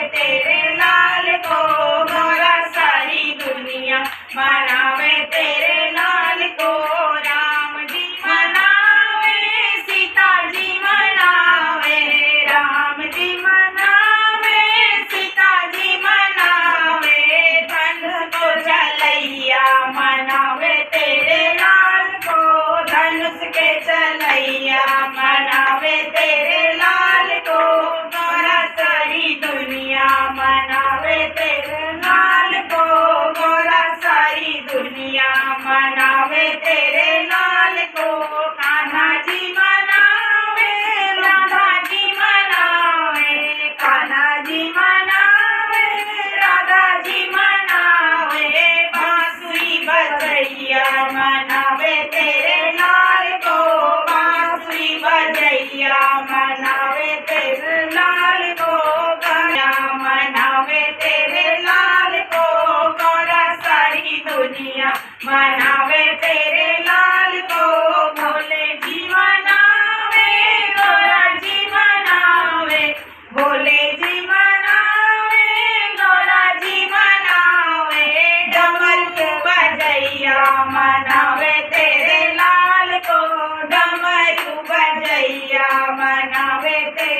तेरे लाल को, गोरा सारी दुनिया मनावे तेरे लाल को। राम जी मनावे, सीता जी मनावे, राम जी मनावे, सीता जी मनावे, धनुष को चलैया मनावे तेरे लाल को, धनुष के चलैया मनावे तेरे लाल को, गोरा सारी दुनिया मनावे तेरे लाल को, गोरा सारी दुनिया मनावे तेरे लाल को। कान्हा जी मनावे, राधा जी मनावे, कान्हा जी मनावे, राधा जी मनावे, बांसुरी बजैया मनावे तेरे लाल को, बांसुरी बजैया मनावे तेरे लाल को, गया मनावे तेरे लाल को, गोरा सारी दुनिया मनावे तेरे लाल को। भोले जी मनावे, गोरा जी मनावे, भोले जी मनावे, गोरा जी मनावे, डमरू बजैया मनावे तेरे लाल को, डमरू बजैया मनावे तेरे